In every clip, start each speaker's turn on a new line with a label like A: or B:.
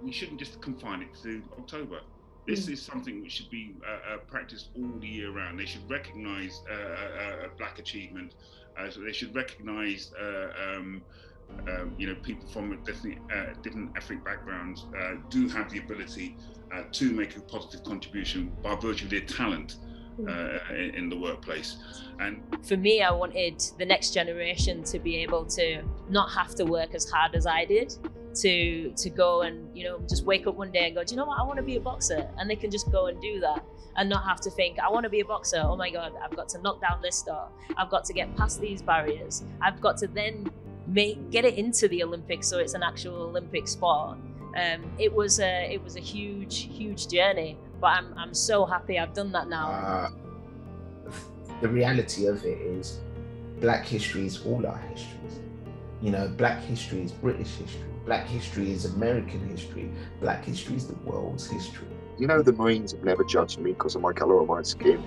A: we shouldn't just confine it to October. This is something which should be practiced all the year round. They should recognise black achievement. So they should recognise people from different ethnic backgrounds do have the ability to make a positive contribution by virtue of their talent in the workplace. And
B: for me, I wanted the next generation to be able to not have to work as hard as I did, to go and just wake up one day and go, do you know what, I want to be a boxer, and they can just go and do that and not have to think, I want to be a boxer, oh my god, I've got to knock down this door, I've got to get past these barriers, I've got to then get it into the Olympics so it's an actual Olympic sport. It was a huge journey, but I'm so happy I've done that now.
C: The reality of it is black history is all our histories. Black history is British history, black history is American history, black history is the world's history.
D: The Marines have never judged me because of my colour or my skin.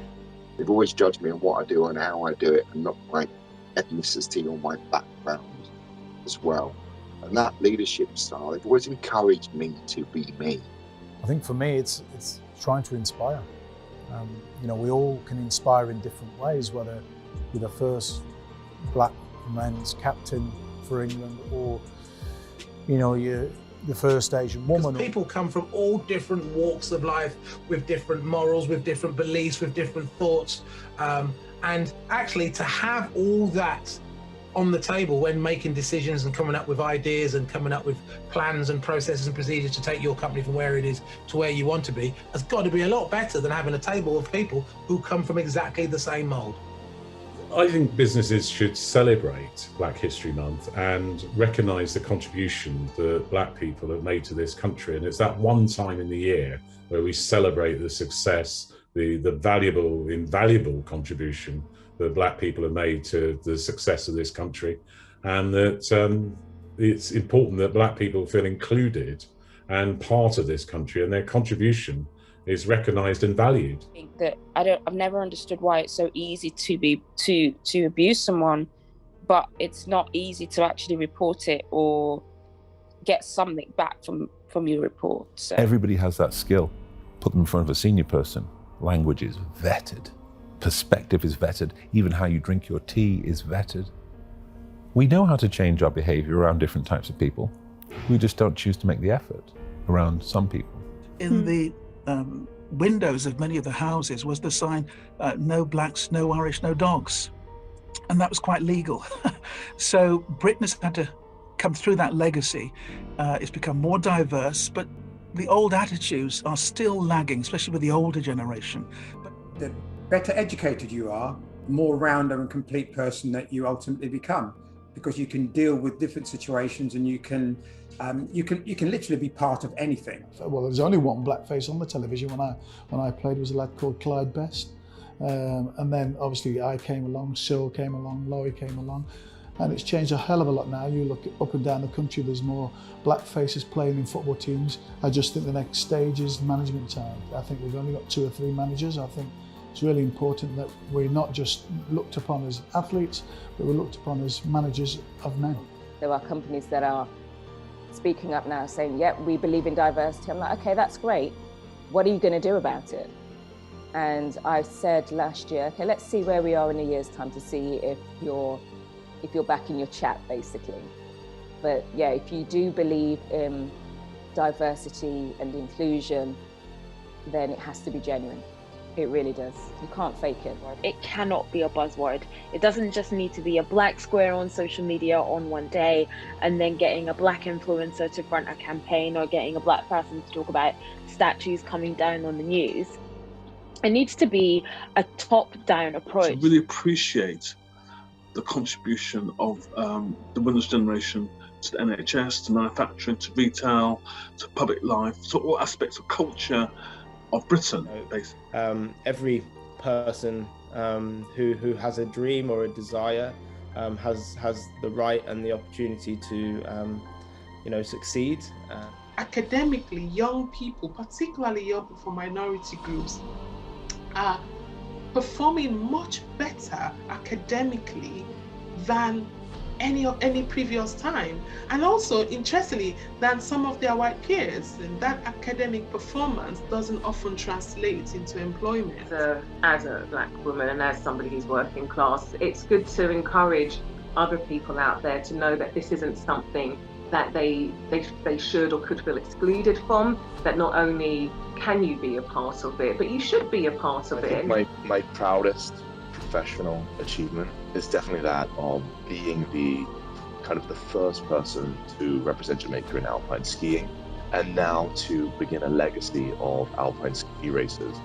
D: They've always judged me on what I do and how I do it, and not my ethnicity or my background as well. And that leadership style, they've always encouraged me to be me.
E: I think for me, it's trying to inspire. We all can inspire in different ways, whether you're the first black men's captain for England, or you're the first Asian woman.
F: People come from all different walks of life, with different morals, with different beliefs, with different thoughts, and actually to have all that on the table when making decisions and coming up with ideas and coming up with plans and processes and procedures to take your company from where it is to where you want to be, has got to be a lot better than having a table of people who come from exactly the same mould.
G: I think businesses should celebrate Black History Month and recognise the contribution that black people have made to this country. And it's that one time in the year where we celebrate the success, the valuable, invaluable contribution that black people have made to the success of this country, and that it's important that black people feel included and part of this country, and their contribution is recognised and valued.
H: I think that I've never understood why it's so easy to abuse someone, but it's not easy to actually report it or get something back from your report. So
I: everybody has that skill. Put them in front of a senior person. Language is vetted. Perspective is vetted. Even how you drink your tea is vetted. We know how to change our behaviour around different types of people. We just don't choose to make the effort around some people.
J: In the windows of many of the houses was the sign, no blacks, no Irish, no dogs. And that was quite legal. So Britain has had to come through that legacy. It's become more diverse, but the old attitudes are still lagging, especially with the older generation.
K: The better educated you are, the more rounder and complete person that you ultimately become, because you can deal with different situations and you can literally be part of anything.
L: Well, there was only one blackface on the television when I played. There was a lad called Clyde Best, and then obviously I came along, Cyril came along, Laurie came along, and it's changed a hell of a lot now. You look up and down the country, there's more black faces playing in football teams. I just think the next stage is management time. I think we've only got 2 or 3 managers. I think it's really important that we're not just looked upon as athletes, but we're looked upon as managers of men.
H: There are companies that are speaking up now saying, yeah, we believe in diversity. I'm like, okay, that's great. What are you going to do about it? And I said last year, okay, let's see where we are in a year's time to see if you're back in your chat, basically. But yeah, if you do believe in diversity and inclusion, then it has to be genuine. It really does. You can't fake it.
M: It cannot be a buzzword. It doesn't just need to be a black square on social media on one day and then getting a black influencer to front a campaign or getting a black person to talk about statues coming down on the news. It needs to be a top-down approach.
N: I really appreciate the contribution of the winners' generation to the NHS, to manufacturing, to retail, to public life, to all aspects of culture of Britain, basically.
O: Every person who has a dream or a desire has the right and the opportunity to succeed.
P: Academically, young people, particularly young people from minority groups, are performing much better academically than any previous time, and also interestingly than some of their white peers, and that academic performance doesn't often translate into employment.
Q: As a black woman and as somebody who's working class, it's good to encourage other people out there to know that this isn't something that they should or could feel excluded from, that not only can you be a part of it, but you should be a part of it.
R: My proudest professional achievement is definitely that of being the first person to represent Jamaica in alpine skiing, and now to begin a legacy of alpine ski races